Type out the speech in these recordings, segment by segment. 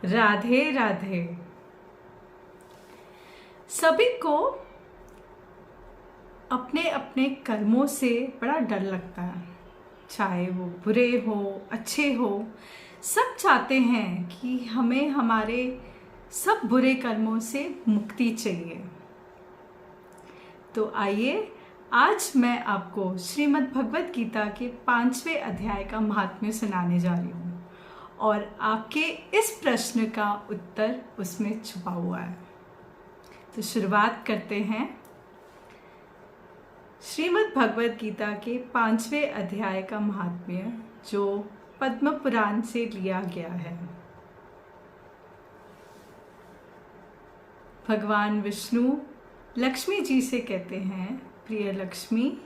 राधे राधे। सभी को अपने अपने कर्मों से बड़ा डर लगता है, चाहे वो बुरे हो अच्छे हो। सब चाहते हैं कि हमें हमारे सब बुरे कर्मों से मुक्ति चाहिए। तो आइए आज मैं आपको श्रीमद् भगवत गीता के 5वें अध्याय का महात्म्य सुनाने जा रही हूँ और आपके इस प्रश्न का उत्तर उसमें छुपा हुआ है। तो शुरुआत करते हैं श्रीमद् भगवत गीता के 5वें अध्याय का महात्म्य, जो पद्म पुराण से लिया गया है। भगवान विष्णु लक्ष्मी जी से कहते हैं, प्रिय लक्ष्मी,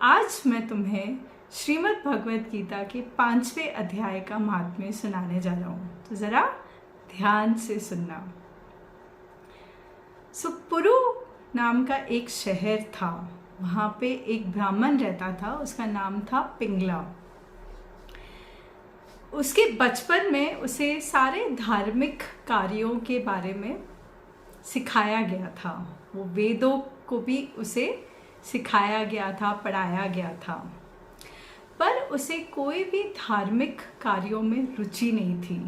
आज मैं तुम्हें श्रीमद् भगवत गीता के 5वें अध्याय का महात्म्य सुनाने जा रहा हूँ, तो ज़रा ध्यान से सुनना। सुपुरु नाम का एक शहर था। वहाँ पे एक ब्राह्मण रहता था, उसका नाम था पिंगला। उसके बचपन में उसे सारे धार्मिक कार्यों के बारे में सिखाया गया था। वो वेदों को भी उसे सिखाया गया था, पढ़ाया गया था, पर उसे कोई भी धार्मिक कार्यों में रुचि नहीं थी।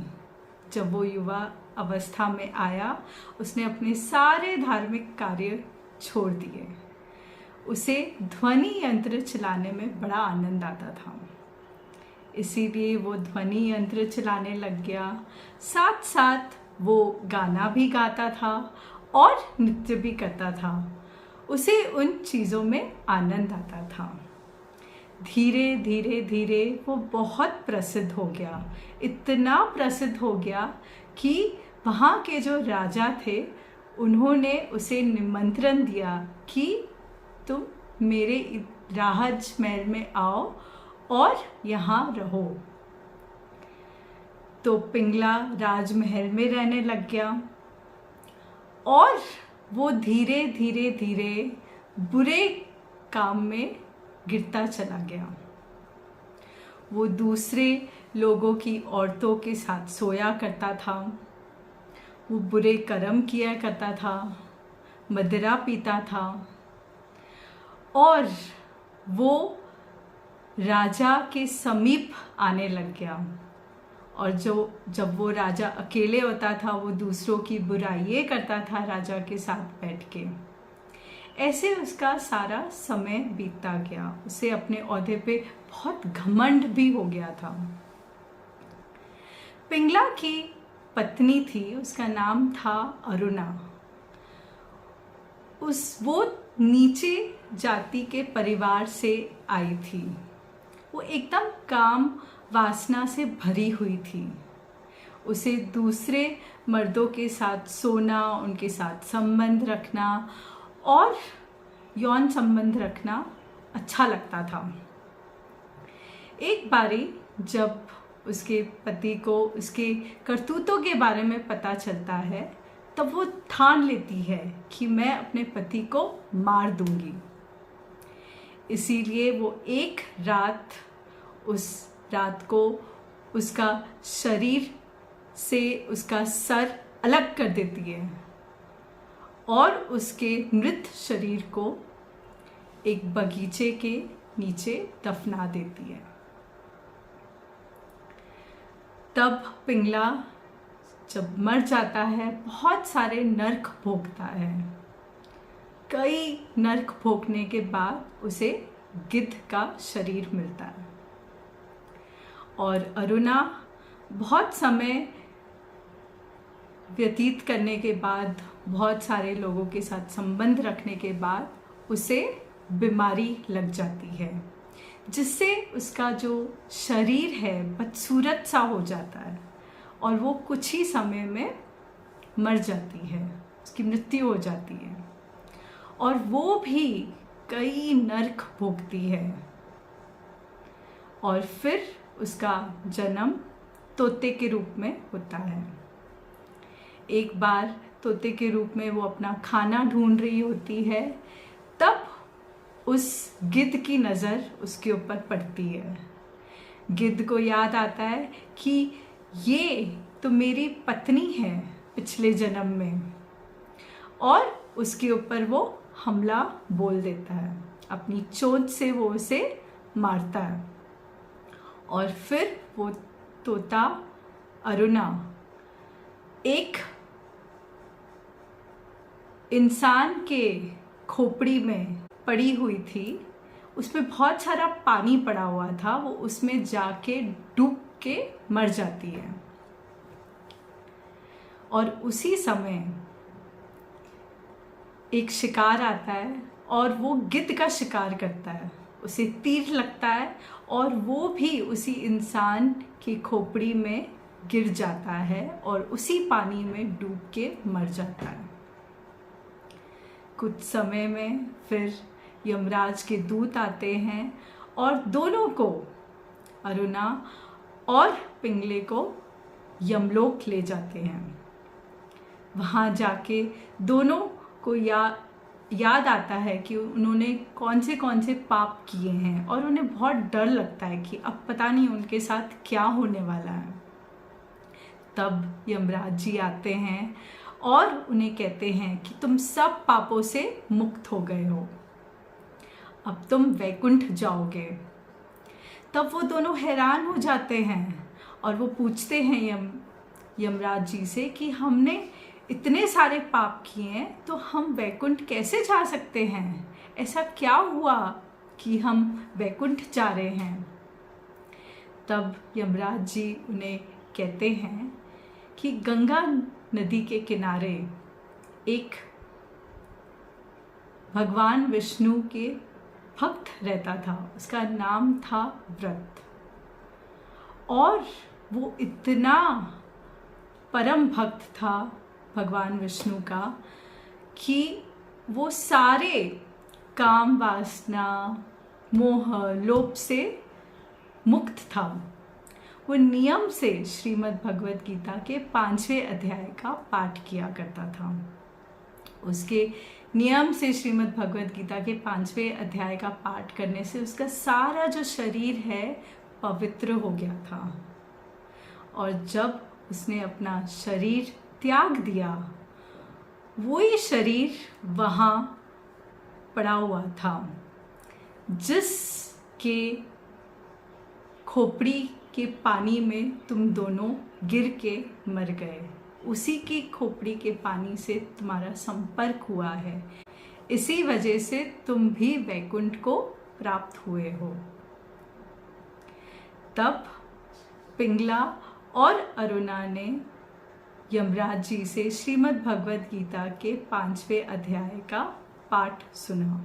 जब वो युवा अवस्था में आया, उसने अपने सारे धार्मिक कार्य छोड़ दिए। उसे ध्वनि यंत्र चलाने में बड़ा आनंद आता था, इसीलिए वो ध्वनि यंत्र चलाने लग गया। साथ साथ वो गाना भी गाता था और नृत्य भी करता था। उसे उन चीज़ों में आनंद आता था। धीरे धीरे धीरे वो बहुत प्रसिद्ध हो गया। इतना प्रसिद्ध हो गया कि वहाँ के जो राजा थे, उन्होंने उसे निमंत्रण दिया कि तुम मेरे राज महल में आओ और यहाँ रहो। तो पिंगला राजमहल में रहने लग गया और वो धीरे धीरे धीरे बुरे काम में गिरता चला गया। वो दूसरे लोगों की औरतों के साथ सोया करता था, वो बुरे कर्म किया करता था, मदिरा पीता था और वो राजा के समीप आने लग गया। और जब वो राजा अकेले होता था, वो दूसरों की बुराइयां करता था राजा के साथ बैठ के। ऐसे उसका सारा समय बीतता गया। उसे अपने ओहदे पे बहुत घमंड भी हो गया था। पिंगला की पत्नी थी, उसका नाम था अरुणा। वो नीचे जाति के परिवार से आई थी। वो एकदम काम वासना से भरी हुई थी। उसे दूसरे मर्दों के साथ सोना, उनके साथ संबंध रखना और यौन संबंध रखना अच्छा लगता था। एक बारी जब उसके पति को उसके करतूतों के बारे में पता चलता है, तब वो ठान लेती है कि मैं अपने पति को मार दूंगी। इसीलिए वो एक रात, उस रात को उसका शरीर से उसका सर अलग कर देती है और उसके मृत शरीर को एक बगीचे के नीचे दफना देती है। तब पिंगला जब मर जाता है, बहुत सारे नरक भोगता है। कई नरक भोगने के बाद उसे गिद्ध का शरीर मिलता है और अरुणा बहुत समय व्यतीत करने के बाद, बहुत सारे लोगों के साथ संबंध रखने के बाद उसे बीमारी लग जाती है, जिससे उसका जो शरीर है बदसूरत सा हो जाता है और वो कुछ ही समय में मर जाती है, उसकी मृत्यु हो जाती है और वो भी कई नरक भोगती है। और फिर उसका जन्म तोते के रूप में होता है। एक बार तोते के रूप में वो अपना खाना ढूंढ रही होती है, तब उस गिद्ध की नज़र उसके ऊपर पड़ती है। गिद्ध को याद आता है कि ये तो मेरी पत्नी है पिछले जन्म में, और उसके ऊपर वो हमला बोल देता है, अपनी चोंच से वो उसे मारता है। और फिर वो तोता अरुणा एक इंसान के खोपड़ी में पड़ी हुई थी, उसमें बहुत सारा पानी पड़ा हुआ था, वो उसमें जाके डूब के मर जाती है। और उसी समय एक शिकार आता है और वो गिद्ध का शिकार करता है, उसे तीर लगता है और वो भी उसी इंसान की खोपड़ी में गिर जाता है और उसी पानी में डूब के मर जाता है। कुछ समय में फिर यमराज के दूत आते हैं और दोनों को, अरुणा और पिंगले को, यमलोक ले जाते हैं। वहाँ जाके दोनों को याद आता है कि उन्होंने कौन से पाप किए हैं, और उन्हें बहुत डर लगता है कि अब पता नहीं उनके साथ क्या होने वाला है। तब यमराज जी आते हैं और उन्हें कहते हैं कि तुम सब पापों से मुक्त हो गए हो, अब तुम वैकुंठ जाओगे। तब वो दोनों हैरान हो जाते हैं और वो पूछते हैं यमराज जी से कि हमने इतने सारे पाप किए हैं तो हम वैकुंठ कैसे जा सकते हैं, ऐसा क्या हुआ कि हम वैकुंठ जा रहे हैं। तब यमराज जी उन्हें कहते हैं कि गंगा नदी के किनारे एक भगवान विष्णु के भक्त रहता था, उसका नाम था व्रत, और वो इतना परम भक्त था भगवान विष्णु का कि वो सारे काम वासना मोह लोभ से मुक्त था। वो नियम से श्रीमद् भगवद गीता के 5वें अध्याय का पाठ किया करता था। उसके नियम से श्रीमद् भगवद गीता के 5वें अध्याय का पाठ करने से उसका सारा जो शरीर है पवित्र हो गया था। और जब उसने अपना शरीर त्याग दिया, वही शरीर वहाँ पड़ा हुआ था जिसके खोपड़ी के पानी में तुम दोनों गिर के मर गए, उसी की खोपड़ी के पानी से तुम्हारा संपर्क हुआ है, इसी वजह से तुम भी वैकुंठ को प्राप्त हुए हो। तब पिंगला और अरुणा ने यमराज जी से श्रीमद् भगवद गीता के 5वें अध्याय का पाठ सुना,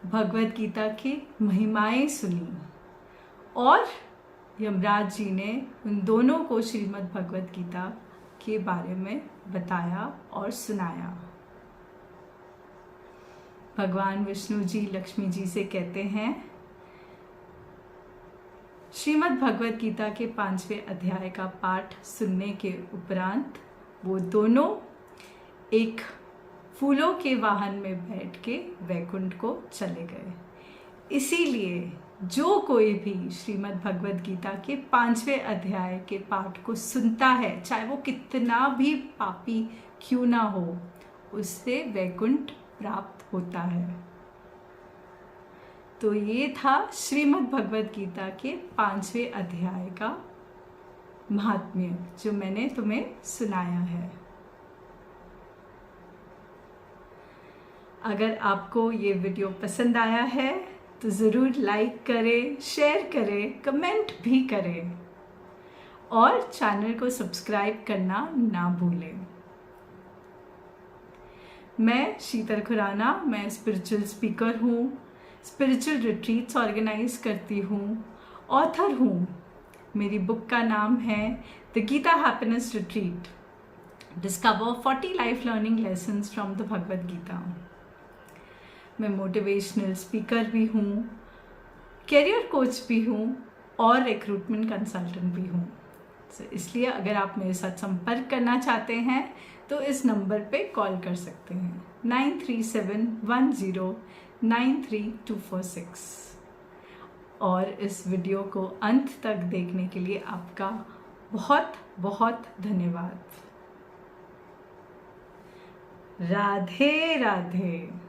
भगवद गीता की महिमाएं सुनी, और यमराज जी ने उन दोनों को श्रीमद् भगवद गीता के बारे में बताया और सुनाया। भगवान विष्णु जी लक्ष्मी जी से कहते हैं, श्रीमद् भगवद गीता के 5वें अध्याय का पाठ सुनने के उपरांत वो दोनों एक फूलों के वाहन में बैठ के वैकुंठ को चले गए। इसीलिए जो कोई भी श्रीमद् भगवद गीता के 5वें अध्याय के पाठ को सुनता है, चाहे वो कितना भी पापी क्यों ना हो, उससे वैकुंठ प्राप्त होता है। तो ये था श्रीमद् भगवद गीता के 5वें अध्याय का महात्म्य जो मैंने तुम्हें सुनाया है। अगर आपको ये वीडियो पसंद आया है तो ज़रूर लाइक करें, शेयर करें, कमेंट भी करें और चैनल को सब्सक्राइब करना ना भूलें। मैं शीतल खुराना, मैं स्पिरिचुअल स्पीकर हूँ, स्पिरिचुअल रिट्रीट्स ऑर्गेनाइज करती हूँ, ऑथर हूँ। मेरी बुक का नाम है the Gita happiness retreat, discover 40 life learning lessons from the Bhagavad Gita. मैं मोटिवेशनल स्पीकर भी हूँ, कैरियर कोच भी हूँ और रिक्रूटमेंट कंसल्टेंट भी हूँ। इसलिए अगर आप मेरे साथ संपर्क करना चाहते हैं तो इस नंबर पे कॉल कर सकते हैं 9371093246। और इस वीडियो को अंत तक देखने के लिए आपका बहुत बहुत धन्यवाद। राधे राधे।